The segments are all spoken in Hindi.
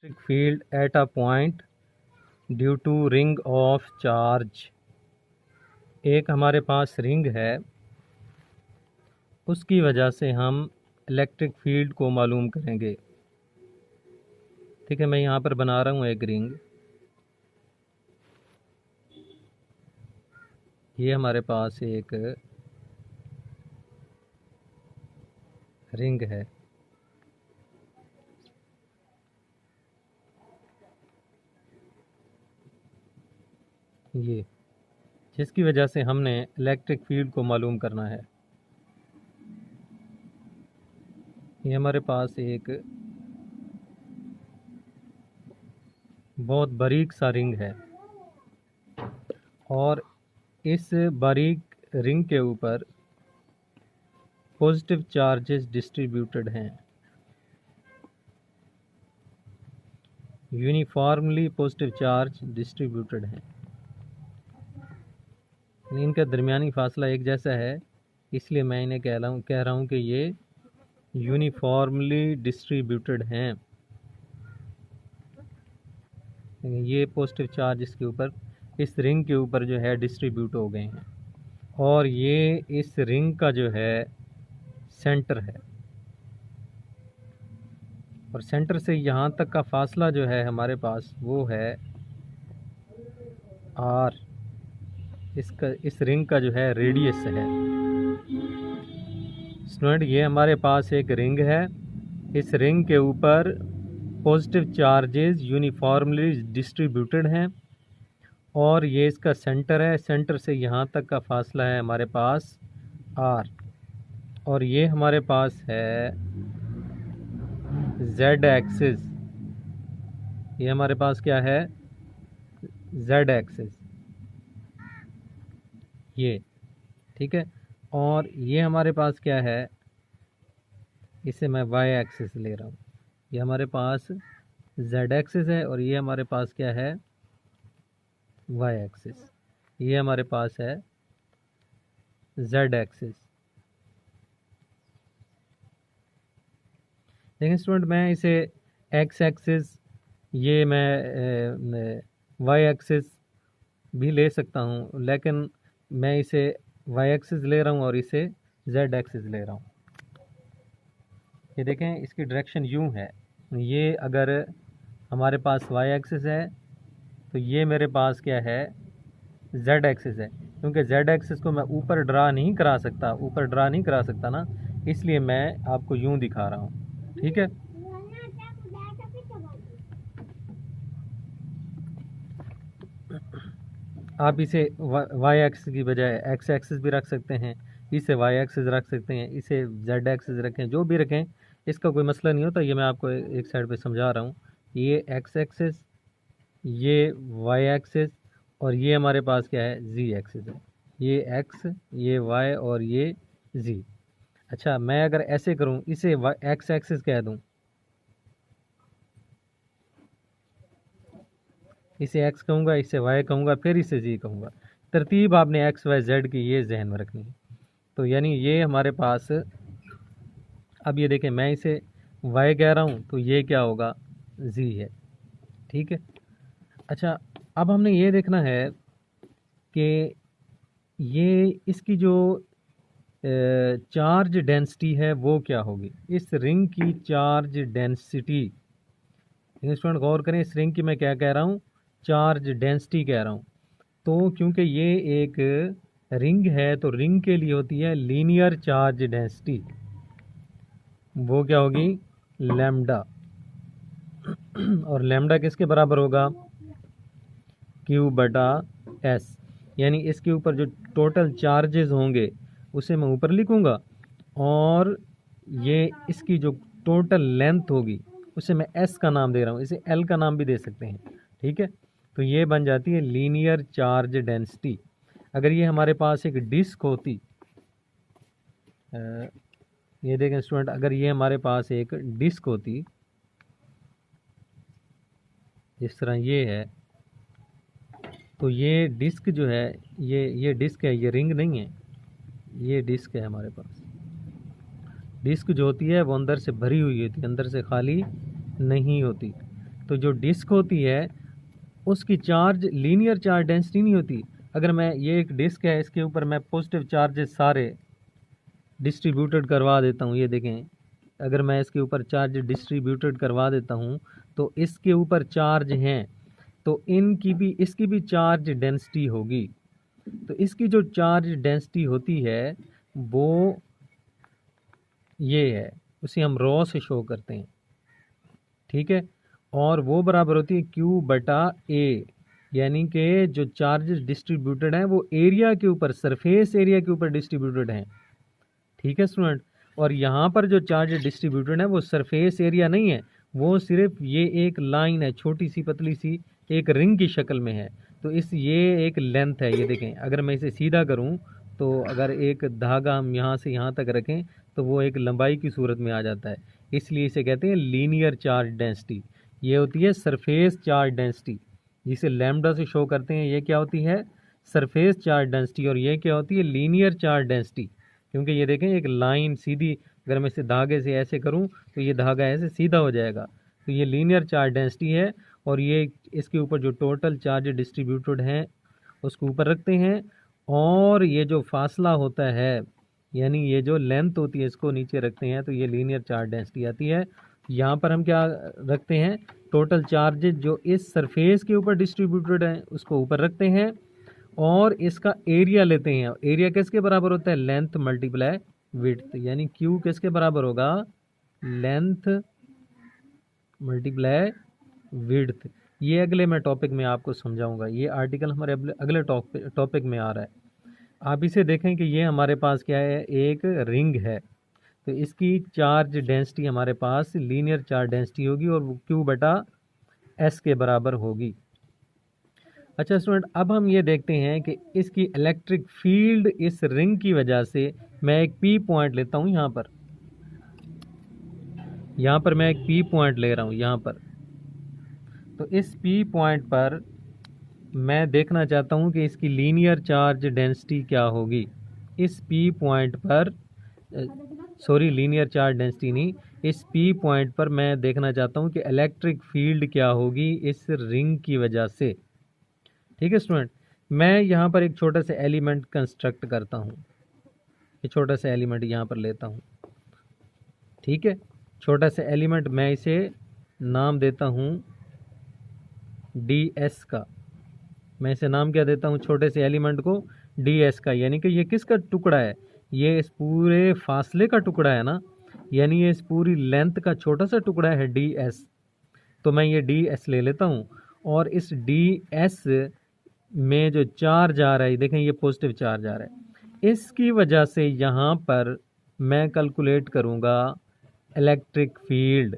electric field at a point due to ring of charge। एक हमारे पास रिंग है, उसकी वजह से हम इलेक्ट्रिक फील्ड को मालूम करेंगे। ठीक है, मैं यहाँ पर बना रहा हूँ एक रिंग। ये हमारे पास एक रिंग है। ये जिसकी वजह से हमने इलेक्ट्रिक फील्ड को मालूम करना है। ये हमारे पास एक बहुत बारीक सा रिंग है और इस बारीक रिंग के ऊपर पॉजिटिव चार्जेस डिस्ट्रीब्यूटेड हैं, यूनिफॉर्मली पॉजिटिव चार्ज डिस्ट्रीब्यूटेड हैं। इनका दरमियानी फासला एक जैसा है, इसलिए मैं इन्हें कह रहा हूँ कि ये यूनिफॉर्मली डिस्ट्रीब्यूटेड हैं। ये पॉजिटिव चार्ज इसके ऊपर, इस रिंग के ऊपर जो है डिस्ट्रीब्यूट हो गए हैं और ये इस रिंग का जो है सेंटर है और सेंटर से यहाँ तक का फासला जो है हमारे पास वो है आर। इस रिंग का जो है रेडियस है। स्टूडेंट, ये हमारे पास एक रिंग है, इस रिंग के ऊपर पॉजिटिव चार्जेस यूनिफॉर्मली डिस्ट्रीब्यूटेड हैं और ये इसका सेंटर है। सेंटर से यहाँ तक का फासला है हमारे पास आर और ये हमारे पास है जेड एक्सिस। ये हमारे पास क्या है? Z axis. ये ठीक है, और ये हमारे पास क्या है? इसे मैं वाई एक्सिस ले रहा हूँ। ये हमारे पास जेड एक्सिस है और ये हमारे पास क्या है? Y axis. ये हमारे पास है जेड एक्सिस। लेकिन स्टूडेंट, मैं इसे एक्स एक्सिस, ये मैं वाई एक्सिस भी ले सकता हूँ, लेकिन मैं इसे वाई एक्सिस ले रहा हूँ और इसे जेड एक्सिस ले रहा हूँ। ये देखें, इसकी डायरेक्शन यूँ है। ये अगर हमारे पास वाई एक्सिस है तो ये मेरे पास क्या है? जेड एक्सिस है। क्योंकि जेड एक्सिस को मैं ऊपर ड्रा नहीं करा सकता, ना, इसलिए मैं आपको यूँ दिखा रहा हूँ। ठीक है, आप इसे वाई एक्सिस की बजाय एक्स एक्सिस भी रख सकते हैं, इसे वाई एक्सिस रख सकते हैं, इसे जेड एक्सिस रखें, जो भी रखें, इसका कोई मसला नहीं होता। ये मैं आपको एक साइड पे समझा रहा हूँ। ये एक्स एक्सिस, ये वाई एक्सिस और ये हमारे पास क्या है? जी एक्सिस है। ये एक्स, ये वाई और ये जी। अच्छा, मैं अगर ऐसे करूँ, इसे एक्स एक्सिस कह दूँ, इसे एक्स कहूँगा, इसे वाई कहूँगा, फिर इसे जी कहूँगा। तरतीब आपने एक्स वाई जेड की ये जहन में रखनी है। तो यानी ये हमारे पास, अब ये देखें, मैं इसे वाई कह रहा हूँ तो ये क्या होगा? जी है। ठीक है। अच्छा, अब हमने ये देखना है कि ये इसकी जो चार्ज डेंसिटी है वो क्या होगी। इस रिंग की चार्ज डेंसिटी, स्टूडेंट गौर करें, इस रिंग की मैं क्या कह रहा हूँ? चार्ज डेंसिटी कह रहा हूँ। तो क्योंकि ये एक रिंग है तो रिंग के लिए होती है लीनियर चार्ज डेंसिटी। वो क्या होगी? लैम्डा। और लैम्डा किसके बराबर होगा? क्यू बटा एस। यानी इसके ऊपर जो टोटल चार्जेस होंगे उसे मैं ऊपर लिखूंगा और ये इसकी जो टोटल लेंथ होगी उसे मैं एस का नाम दे रहा हूँ, इसे एल का नाम भी दे सकते हैं। ठीक है, तो ये बन जाती है लीनियर चार्ज डेंसिटी। अगर ये हमारे पास एक डिस्क होती, ये देखें स्टूडेंट, अगर ये हमारे पास एक डिस्क होती जिस तरह ये है, तो ये डिस्क जो है, ये डिस्क है, ये रिंग नहीं है, ये डिस्क है हमारे पास। डिस्क जो होती है वो अंदर से भरी हुई होती है, अंदर से खाली नहीं होती। तो जो डिस्क होती है उसकी चार्ज लीनियर चार्ज डेंसिटी नहीं होती। अगर मैं ये एक डिस्क है, इसके ऊपर मैं पॉजिटिव चार्जेस सारे डिस्ट्रीब्यूटेड करवा देता हूँ, ये देखें, अगर मैं इसके ऊपर चार्ज डिस्ट्रीब्यूटेड करवा देता हूँ तो इसके ऊपर चार्ज हैं, तो इसकी भी चार्ज डेंसिटी होगी। तो इसकी जो चार्ज डेंसिटी होती है वो ये है, उसे हम रॉ से शो करते हैं, ठीक है। और वो बराबर होती है Q बटा A, यानी कि जो चार्जेस डिस्ट्रीब्यूटेड हैं वो एरिया के ऊपर, सरफेस एरिया के ऊपर डिस्ट्रीब्यूटेड हैं, ठीक है स्टूडेंट। और यहाँ पर जो चार्ज डिस्ट्रीब्यूटेड है वो सरफेस एरिया नहीं है, वो सिर्फ ये एक लाइन है, छोटी सी पतली सी एक रिंग की शक्ल में है। तो ये एक लेंथ है, ये देखें, अगर मैं इसे सीधा करूँ तो अगर एक धागा हम यहाँ से यहाँ तक रखें तो वो एक लंबाई की सूरत में आ जाता है, इसलिए इसे कहते हैं लीनियर चार्ज डेंसिटी। ये होती है सरफेस चार्ज डेंसिटी, जिसे लैम्डा से शो करते हैं। ये क्या होती है? Surface charge density. और ये क्या होती है? Linear charge density. क्योंकि ये देखें एक लाइन सीधी, अगर मैं इसे धागे से ऐसे करूं तो ये धागा ऐसे सीधा हो जाएगा, तो ये लीनियर चार्ज डेंसिटी है। और ये इसके ऊपर जो टोटल चार्ज डिस्ट्रीब्यूटेड हैं उसको ऊपर रखते हैं, और ये जो फासला होता है यानी ये जो लेंथ होती है इसको नीचे रखते हैं, तो ये लीनियर चार्ज डेंसिटी आती है। यहाँ पर हम क्या रखते हैं? टोटल चार्जेज जो इस सरफेस के ऊपर डिस्ट्रीब्यूटेड हैं उसको ऊपर रखते हैं, और इसका एरिया लेते हैं। एरिया किसके बराबर होता है? लेंथ मल्टीप्लाई विड्थ, यानी क्यू किसके बराबर होगा? Length multiply width. ये अगले मैं टॉपिक में आपको समझाऊंगा, ये आर्टिकल हमारे अगले टॉपिक में आ रहा है। आप इसे देखें कि ये हमारे पास क्या है? एक रिंग है, तो इसकी चार्ज डेंसिटी हमारे पास लीनियर चार्ज डेंसिटी होगी और वो क्यू बटा एस के बराबर होगी। अच्छा स्टूडेंट, अब हम ये देखते हैं कि इसकी इलेक्ट्रिक फील्ड इस रिंग की वजह से, मैं एक पी पॉइंट लेता हूँ यहाँ पर मैं एक पी पॉइंट ले रहा हूँ यहाँ पर। तो इस पी पॉइंट पर मैं देखना चाहता हूँ कि इसकी लीनियर चार्ज डेंसिटी क्या होगी। इस पी पॉइंट पर लीनियर चार्ज डेंसिटी नहीं, इस पी पॉइंट पर मैं देखना चाहता हूँ कि इलेक्ट्रिक फील्ड क्या होगी इस रिंग की वजह से। ठीक है स्टूडेंट, मैं यहाँ पर एक छोटा सा एलिमेंट कंस्ट्रक्ट करता हूँ। ये छोटा सा एलिमेंट यहाँ पर लेता हूँ, ठीक है। छोटा सा एलिमेंट, मैं इसे नाम देता हूँ ds का। मैं इसे नाम क्या देता हूँ? छोटे से एलिमेंट को ds का, यानी कि ये किसका टुकड़ा है? ये इस पूरे फासले का टुकड़ा है ना, यानी ये इस पूरी लेंथ का छोटा सा टुकड़ा है ds। तो मैं ये ds ले लेता हूँ, और इस ds में जो चार्ज आ रहा है, देखें ये पॉजिटिव चार्ज आ रहा है, इसकी वजह से यहाँ पर मैं कैलकुलेट करूँगा इलेक्ट्रिक फील्ड।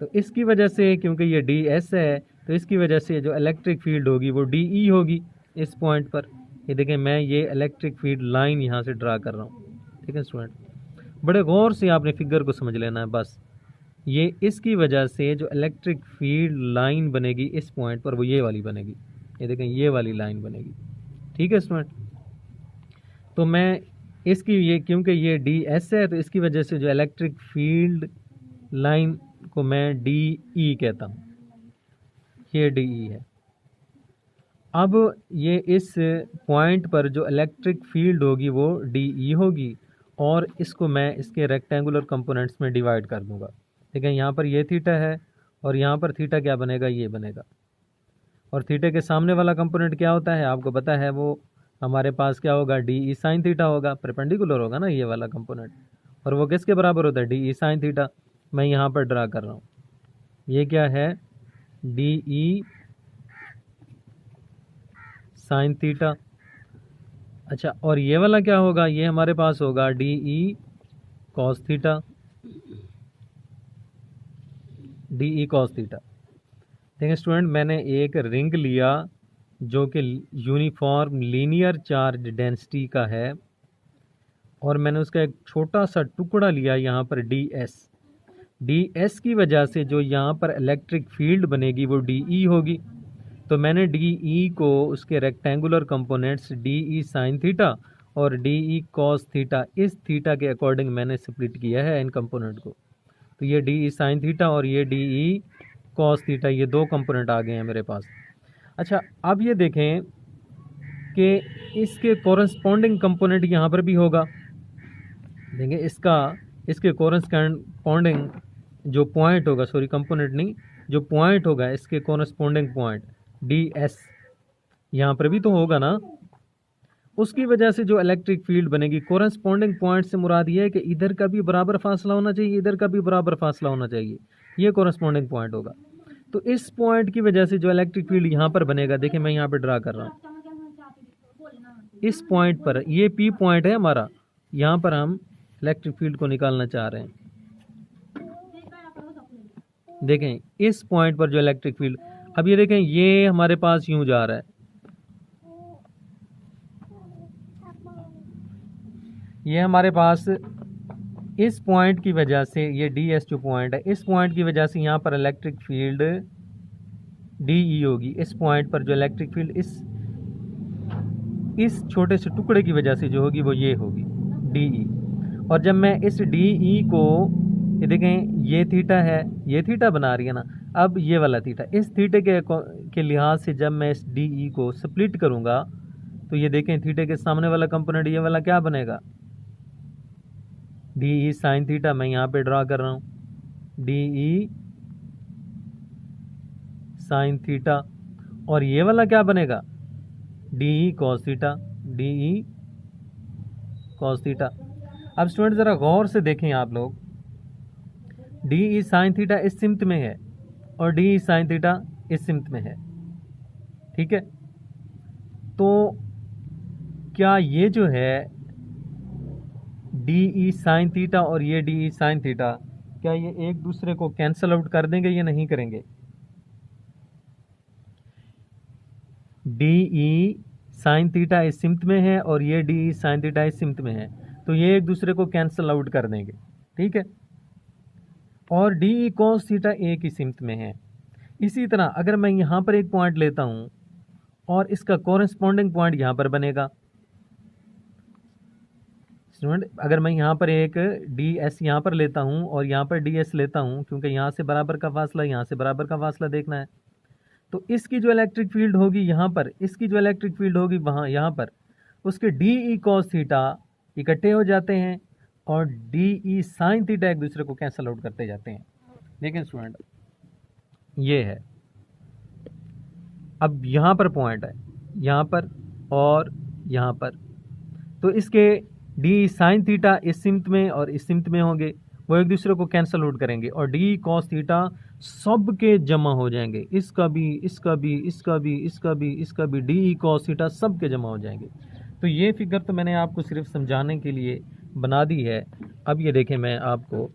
तो इसकी वजह से, क्योंकि ये ds है, तो इसकी वजह से जो इलेक्ट्रिक फील्ड होगी वो de होगी इस पॉइंट पर। ये देखें मैं ये इलेक्ट्रिक फील्ड लाइन यहाँ से ड्रा कर रहा हूँ, ठीक है स्टूडेंट। बड़े गौर से आपने फिगर को समझ लेना है बस। ये इसकी वजह से जो इलेक्ट्रिक फील्ड लाइन बनेगी इस पॉइंट पर, वो ये वाली बनेगी। ये देखें ये वाली लाइन बनेगी, ठीक है स्टूडेंट। तो मैं इसकी ये, क्योंकि ये ds है, तो इसकी वजह से जो इलेक्ट्रिक फील्ड लाइन को मैं de कहता हूँ, ये de है। अब ये इस पॉइंट पर जो इलेक्ट्रिक फील्ड होगी वो de होगी, और इसको मैं इसके रेक्टेंगुलर कंपोनेंट्स में डिवाइड कर दूंगा। ठीक है, यहाँ पर ये थीटा है, और यहाँ पर थीटा क्या बनेगा? ये बनेगा। और थीटा के सामने वाला कंपोनेंट क्या होता है? आपको पता है, वो हमारे पास क्या होगा? de साइन थीटा होगा, परपेंडिकुलर होगा ना ये वाला कंपोनेंट। और वो किसके बराबर होता है? de sine theta. मैं यहाँ पर ड्रा कर रहा हूँ, ये क्या है? de sine theta. अच्छा, और ये वाला क्या होगा? ये हमारे पास होगा de cos theta, de cos theta. देखिए स्टूडेंट, मैंने एक रिंग लिया जो कि यूनिफॉर्म लीनियर चार्ज डेंसिटी का है, और मैंने उसका एक छोटा सा टुकड़ा लिया यहाँ पर ds की वजह से जो यहाँ पर इलेक्ट्रिक फील्ड बनेगी वो de होगी। तो मैंने de को उसके rectangular components de sine theta और de कॉस थीटा, इस थीटा के अकॉर्डिंग मैंने स्प्लिट किया है इन कंपोनेंट को। तो ये de साइन थीटा और ये de कॉस थीटा, ये दो कंपोनेंट आ गए हैं मेरे पास। अच्छा, अब ये देखें कि इसके कोरस्पॉन्डिंग कंपोनेंट यहाँ पर भी होगा। देखें इसके कोरस्पॉन्डिंग जो पॉइंट होगा, सॉरी कंपोनेंट नहीं, जो पॉइंट होगा इसके कोरस्पॉन्डिंग पॉइंट डी एस यहाँ पर भी तो होगा ना। उसकी वजह से जो इलेक्ट्रिक फील्ड बनेगी, कोरस्पॉन्डिंग पॉइंट से मुराद ये है कि इधर का भी बराबर फासला होना चाहिए, इधर का भी बराबर फासला होना चाहिए, ये कोरस्पॉन्डिंग पॉइंट होगा। तो इस पॉइंट की वजह से जो इलेक्ट्रिक फील्ड यहाँ पर बनेगा, देखिए मैं यहाँ पर ड्रा कर रहा हूँ, इस पॉइंट पर, ये पी पॉइंट है हमारा, यहाँ पर हम इलेक्ट्रिक फील्ड को निकालना चाह रहे हैं। देखें इस पॉइंट पर जो इलेक्ट्रिक फील्ड, अब ये देखें ये हमारे पास यूं जा रहा है, ये हमारे पास इस पॉइंट की वजह से, ये डी एस जो पॉइंट है, इस पॉइंट की वजह से यहाँ पर इलेक्ट्रिक फील्ड डी ई होगी। इस पॉइंट पर जो इलेक्ट्रिक फील्ड इस छोटे से टुकड़े की वजह से जो होगी वो ये होगी डी ई। और जब मैं इस डी ई को, ये देखें ये थीटा है, ये थीटा बना रही है ना, अब ये वाला थीटा, इस थीटे के लिहाज से जब मैं इस डी ई को स्प्लिट करूँगा तो ये देखें थीटे के सामने वाला कंपोनेंट ये वाला क्या बनेगा, डी ई साइन थीटा। मैं यहाँ पे ड्रा कर रहा हूँ डी ई साइन थीटा, और ये वाला क्या बनेगा, D E cos theta, D E cos theta. अब स्टूडेंट ज़रा गौर से देखें आप लोग, डी ई साइन थीटा इस सिमत में है और डी ई साइन थीटा इस सिमत में है, ठीक है। तो क्या ये जो है डी ई साइन थीटा और ये डी ई साइन थीटा, क्या ये एक दूसरे को कैंसल आउट कर देंगे या नहीं करेंगे? डी ई साइन थीटा इस सिमत में है और ये डी ई साइन थीटा इस सिमत में है, तो ये एक दूसरे को कैंसल आउट कर देंगे, ठीक है। और डी ई कॉस थीटा एक ही सिमत में है। इसी तरह अगर मैं यहाँ पर एक पॉइंट लेता हूँ और इसका कोरेस्पॉन्डिंग पॉइंट यहाँ पर बनेगा, स्टूडेंट अगर मैं यहाँ पर एक डी एस यहाँ पर लेता हूँ और यहाँ पर डी एस लेता हूँ, क्योंकि यहाँ से बराबर का फासला, यहाँ से बराबर का फासला देखना है, तो इसकी जो इलेक्ट्रिक फील्ड होगी यहाँ पर, इसकी जो इलेक्ट्रिक फील्ड होगी वहाँ यहाँ पर, उसके डी ई कॉस थीटा इकट्ठे हो जाते हैं और डी ई साइन थीटा एक दूसरे को कैंसल आउट करते जाते हैं। लेकिन स्टूडेंट ये है, अब यहाँ पर पॉइंट है, यहाँ पर और यहाँ पर, तो इसके डी साइन थीटा इस सिमत में और इस सिमत में होंगे, वो एक दूसरे को कैंसल आउट करेंगे और डी कॉस थीटा सब के जमा हो जाएंगे, इसका भी, इसका भी, इसका भी, इसका भी, इसका भी, डी कॉस थीटा सब के जमा हो जाएंगे। तो ये फिगर तो मैंने आपको सिर्फ समझाने के लिए बना दी है। अब ये देखें, मैं आपको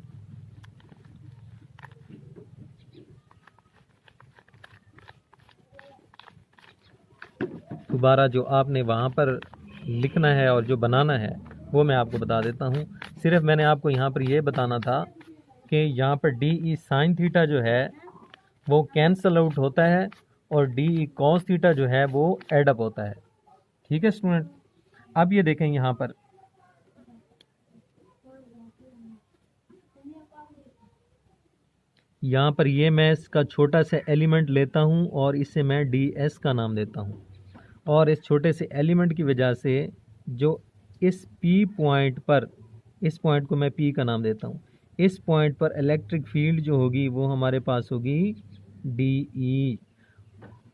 दोबारा जो आपने वहाँ पर लिखना है और जो बनाना है वो मैं आपको बता देता हूँ। सिर्फ मैंने आपको यहाँ पर ये बताना था कि यहाँ पर डी ई साइन थीटा जो है वो कैंसल आउट होता है और डी ई कॉस थीटा जो है वो एड अप होता है, ठीक है स्टूडेंट। अब ये देखें यहाँ पर, यहाँ पर ये मैं इसका छोटा सा एलिमेंट लेता हूँ और इसे मैं डी एस का नाम देता हूँ, और इस छोटे से एलिमेंट की वजह से जो इस पी पॉइंट पर, इस पॉइंट को मैं पी का नाम देता हूँ, इस पॉइंट पर इलेक्ट्रिक फील्ड जो होगी वो हमारे पास होगी डी ई,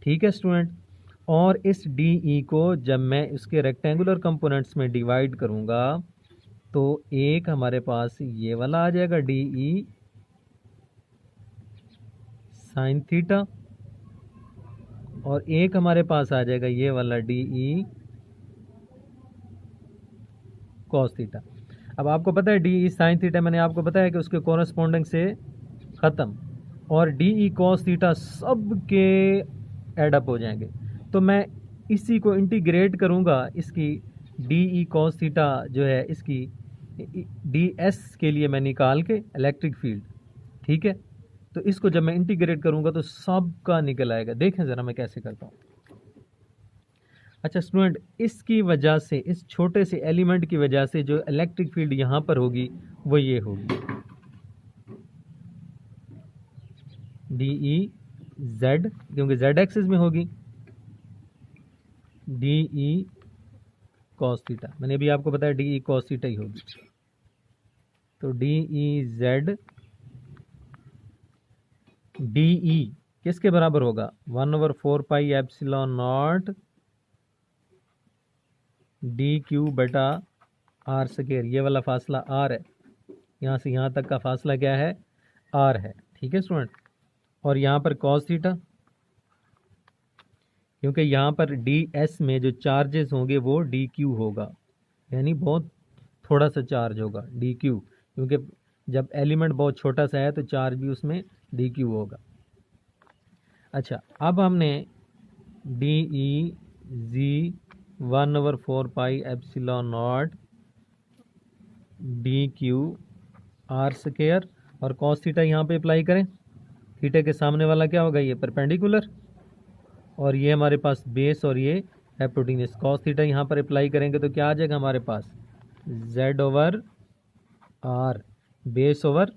ठीक है स्टूडेंट। और इस डी ई को जब मैं उसके रेक्टेंगुलर कंपोनेंट्स में डिवाइड करूँगा तो एक हमारे पास ये वाला आ जाएगा डी ई साइन थीटा, और एक हमारे पास आ जाएगा ये वाला डी ई कॉस थीटा। अब आपको पता है डी ई साइन थीटा, मैंने आपको बताया कि उसके कॉरस्पॉन्डिंग से ख़त्म, और डी ई कॉस थीटा सब के एडअप हो जाएंगे। तो मैं इसी को इंटीग्रेट करूँगा, इसकी डी ई कॉस थीटा जो है इसकी डी एस के लिए मैं निकाल के इलेक्ट्रिक फील्ड, ठीक है। तो इसको जब मैं इंटीग्रेट करूँगा तो सब का निकल आएगा। देखें ज़रा मैं कैसे करता हूँ। अच्छा स्टूडेंट, इसकी वजह से, इस छोटे से एलिमेंट की वजह से जो इलेक्ट्रिक फील्ड यहाँ पर होगी वो ये होगी डी ई जेड, क्योंकि जेड एक्सिस में होगी, डी ई कॉस थीटा, मैंने अभी आपको बताया डी ई कॉस थीटा ही होगी। तो D E Z D E किसके बराबर होगा, 1/4 pi epsilon naught D Q बटा आर स्क्वायर। ये वाला फासला आर है, यहाँ से यहाँ तक का फासला क्या है, आर है। ठीक है स्टूडेंट, और यहाँ पर कॉस थीटा, क्योंकि यहाँ पर डी एस में जो चार्जेस होंगे वो डी क्यू होगा, यानी बहुत थोड़ा सा चार्ज होगा डी क्यू, क्योंकि जब एलिमेंट बहुत छोटा सा है तो चार्ज भी उसमें डी क्यू होगा। अच्छा, अब हमने D E G 1/4 pi epsilon naught D Q R square और कॉस थीटा यहाँ पे अप्लाई करें। थीटा के सामने वाला क्या होगा, ये परपेंडिकुलर, और ये हमारे पास बेस और ये हाइपोटेन्यूज। कॉस थीटा यहाँ पर अप्लाई करेंगे तो क्या आ जाएगा हमारे पास, Z/R बेस ओवर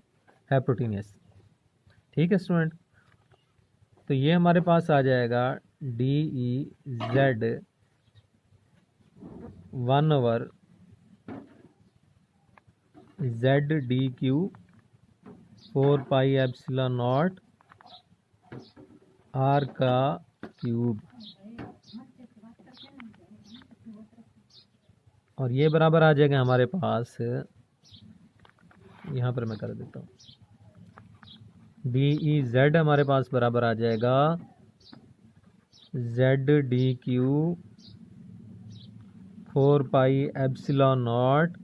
हाइपोटेन्यूज। ठीक है स्टूडेंट, तो ये हमारे पास आ जाएगा D E Z 1/Z/D Q 4 pi epsilon not R का क्यूब, और ये बराबर आ जाएगा हमारे पास, यहाँ पर मैं कर देता हूँ, डी ई जेड हमारे पास बराबर आ जाएगा Z/D Q 4 pi epsilon naught.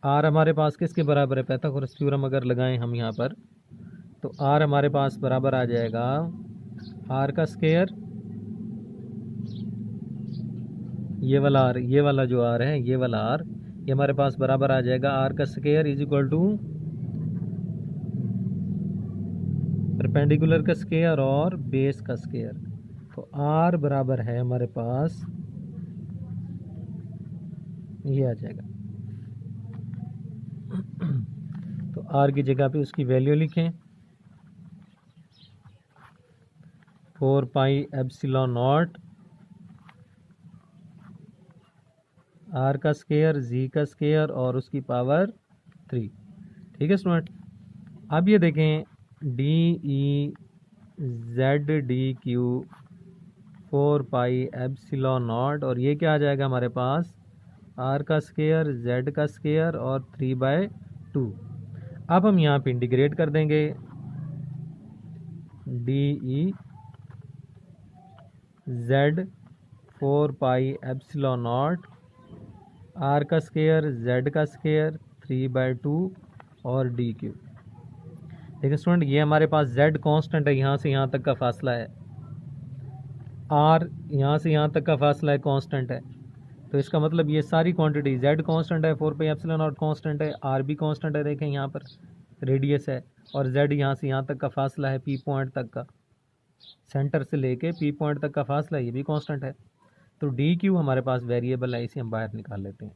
R हमारे पास किसके बराबर है, पाइथागोरस थ्योरम अगर लगाएं हम यहाँ पर तो आर हमारे पास बराबर आ जाएगा आर का स्क्वायर, ये वाला आर, ये वाला जो आर है, ये वाला आर, ये हमारे पास बराबर आ जाएगा आर का square is equal to perpendicular का स्क्वायर और बेस का स्क्वायर। तो आर बराबर है हमारे पास, ये आ जाएगा। तो आर की जगह पे उसकी वैल्यू लिखें, 4 पाई एप्सिलॉन नॉट आर का स्क्वायर जी का स्क्वायर और उसकी पावर 3। ठीक है स्टूडेंट, अब ये देखें D E Z D Q 4 pi epsilon naught, और ये क्या आ जाएगा हमारे पास, आर का स्क्वायर जेड का स्क्वायर और 3/2। अब हम यहाँ पे इंटीग्रेट कर देंगे, D E Z 4 pi epsilon naught R का स्क्वायर जेड का स्क्वायर 3/2 और डी क्यू। देखिए स्टूडेंट, ये हमारे पास जेड कांस्टेंट है, यहाँ से यहाँ तक का फासला है, आर यहाँ से यहाँ तक का फासला है कांस्टेंट है, तो इसका मतलब ये सारी क्वांटिटी जेड कांस्टेंट है, 4 पाई एप्सिलॉन नॉट कांस्टेंट है, आर भी कांस्टेंट है, देखें यहाँ पर रेडियस है, और जेड यहाँ से यहाँ तक का फासला है, पी पॉइंट तक का, सेंटर से लेके पी पॉइंट तक का फासला, ये भी कांस्टेंट है। तो डी क्यू हमारे पास वेरिएबल है, इसे हम बाहर निकाल लेते हैं।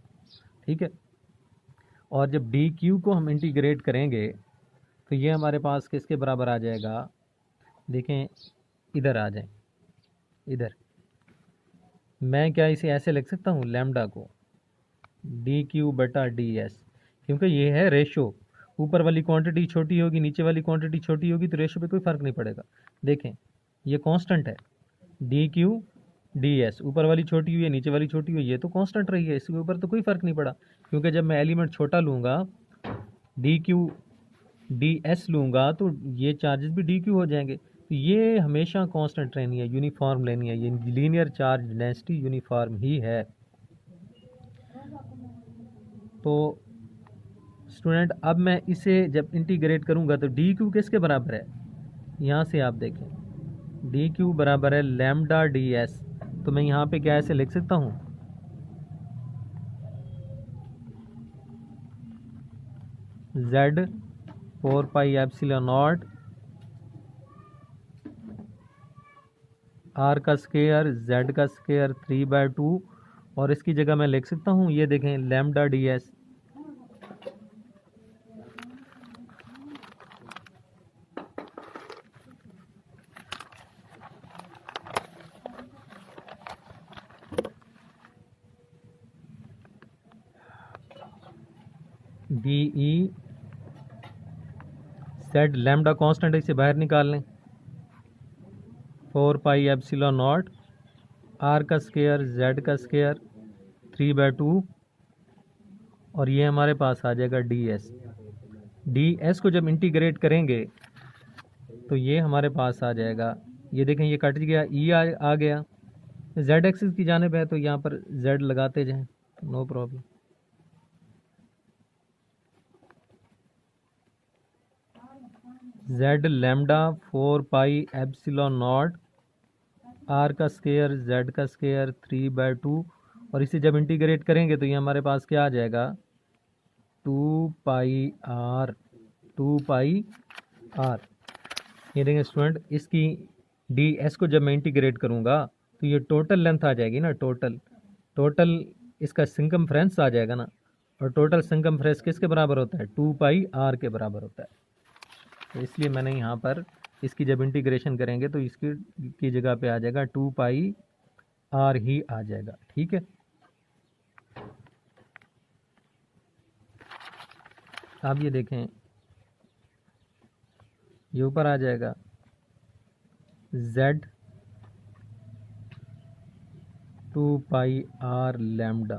ठीक है, और जब डी क्यू को हम इंटीग्रेट करेंगे तो ये हमारे पास किसके बराबर आ जाएगा, देखें इधर आ जाए, इधर मैं क्या इसे ऐसे लिख सकता हूँ, लैम्डा को डी क्यू बटा डी एस, क्योंकि ये है रेशो, ऊपर वाली क्वांटिटी छोटी होगी नीचे वाली क्वांटिटी छोटी होगी तो रेशो पे कोई फ़र्क नहीं पड़ेगा। देखें ये कांस्टेंट है, डी क्यू डी एस, ऊपर वाली छोटी हुई है नीचे वाली छोटी हुई है, ये तो कांस्टेंट रही है, इसके ऊपर तो कोई फ़र्क नहीं पड़ा, क्योंकि जब मैं एलिमेंट छोटा लूँगा डी क्यू डी एस लूँगा तो ये चार्जेस भी डी क्यू हो जाएंगे। तो ये हमेशा कांस्टेंट रहनी है, यूनिफॉर्म लेनी है, ये लीनियर चार्ज डेंसिटी यूनिफॉर्म ही है। तो स्टूडेंट, अब मैं इसे जब इंटीग्रेट करूँगा तो डी क्यू किसके बराबर है, यहाँ से आप देखें डी क्यू बराबर है लैम्डा डी एस, तो मैं यहाँ पे क्या ऐसे लिख सकता हूँ, Z 4 pi epsilon naught R का स्क्वायर जेड का स्क्वायर 3/2, और इसकी जगह मैं लिख सकता हूँ, ये देखें lambda D S, B E Z lambda constant है, इसे बाहर निकाल लें, 4 पाई एप्सिलॉन नॉट आर का स्क्वायर जेड का स्क्वायर 3/2 और ये हमारे पास आ जाएगा डी एस। डी एस को जब इंटीग्रेट करेंगे तो ये हमारे पास आ जाएगा, ये देखें ये कट गया, ई आ गया, जेड एक्सिस की जानिब है तो यहाँ पर जेड लगाते जाएं, no problem. Z lambda 4 pi epsilon naught R का स्क्वायर जेड का स्क्वायर 3/2 और इसे जब इंटीग्रेट करेंगे तो ये हमारे पास क्या आ जाएगा 2 पाई आर ये देखें स्टूडेंट, इसकी डी एस को जब मैं इंटीग्रेट करूँगा तो ये टोटल लेंथ आ जाएगी ना, टोटल इसका सिंकमफ्रेंस आ जाएगा ना, और टोटल सिंकमफ्रेंस किसके बराबर होता है 2 पाई आर के बराबर होता है। तो इसलिए मैंने यहाँ पर इसकी जब इंटीग्रेशन करेंगे तो इसकी की जगह पे आ जाएगा 2 पाई आर ही आ जाएगा, ठीक है। अब ये देखें ये ऊपर आ जाएगा z 2 pi R lambda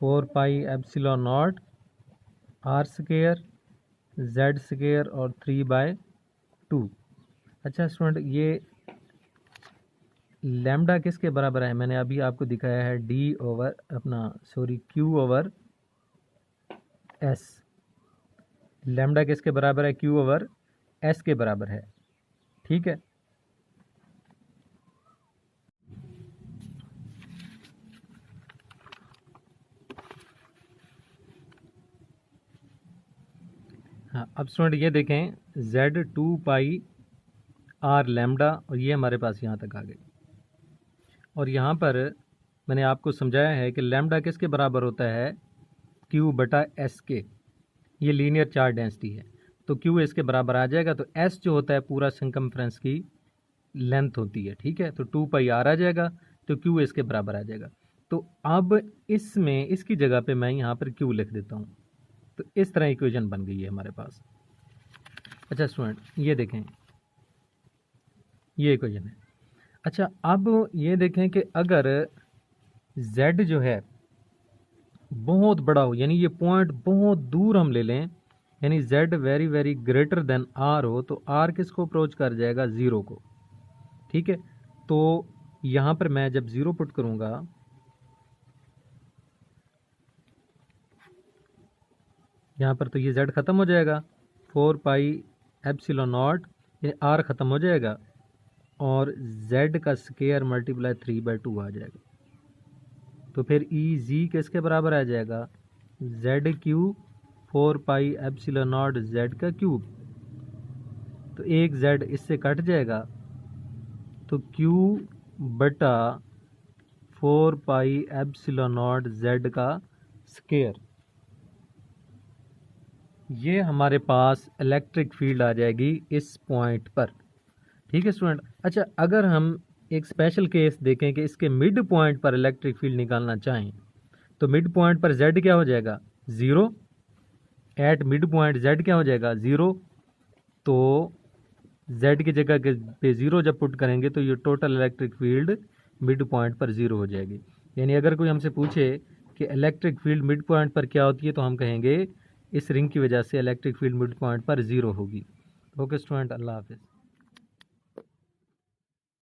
4 pi epsilon naught R square Z square और 3/2। अच्छा स्टूडेंट, ये लैम्डा किसके बराबर है, मैंने अभी आपको दिखाया है क्यू ओवर एस। लैम्डा किसके बराबर है, क्यू ओवर एस के बराबर है, ठीक है। हाँ अब स्टूडेंट ये देखें z 2 पाई आर लैम्डा और ये हमारे पास यहाँ तक आ गई, और यहाँ पर मैंने आपको समझाया है कि लैम्डा किसके बराबर होता है Q बटा S के, ये लीनियर चार्ज डेंसिटी है तो Q इसके बराबर आ जाएगा, तो S जो होता है पूरा सर्कमफ्रेंस की लेंथ होती है, ठीक है। तो 2 पाई आर आ जाएगा तो Q इसके बराबर आ जाएगा। तो अब इसमें इसकी जगह पे मैं यहाँ पर Q लिख देता हूँ, तो इस तरह इक्वेशन बन गई है हमारे पास। अच्छा स्टूडेंट ये देखें ये इक्वेशन है। अच्छा अब ये देखें कि अगर z जो है बहुत बड़ा हो, यानी ये पॉइंट बहुत दूर हम ले लें, यानी z very very greater than r हो, तो r किसको अप्रोच कर जाएगा 0 को, ठीक है। तो यहाँ पर मैं जब 0 पुट करूँगा यहाँ पर तो ये z ख़त्म हो जाएगा, 4 पाई एप्सिलॉन नॉट ये r ख़त्म हो जाएगा और z का स्क्वायर मल्टीप्लाई 3/2 आ जाएगा। तो फिर ई जी किसके बराबर आ जाएगा z cube 4 pi epsilon not z का क्यूब, तो एक z इससे कट जाएगा तो q बटा 4 पाई एप्सिलॉन नॉट z का स्क्वायर, ये हमारे पास इलेक्ट्रिक फील्ड आ जाएगी इस पॉइंट पर, ठीक है स्टूडेंट। अच्छा अगर हम एक स्पेशल केस देखें कि इसके मिड पॉइंट पर इलेक्ट्रिक फील्ड निकालना चाहें तो मिड पॉइंट पर z क्या हो जाएगा 0, एट मिड पॉइंट z क्या हो जाएगा 0, तो z की जगह पे 0 जब पुट करेंगे तो ये total electric field mid point पर 0 हो जाएगी। यानी अगर कोई हमसे पूछे कि इलेक्ट्रिक फील्ड मिड पॉइंट पर क्या होती है तो हम कहेंगे इस रिंग की वजह से इलेक्ट्रिक फील्ड मिड पॉइंट पर 0 होगी। ओके स्टूडेंट, अल्लाह हाफिज़।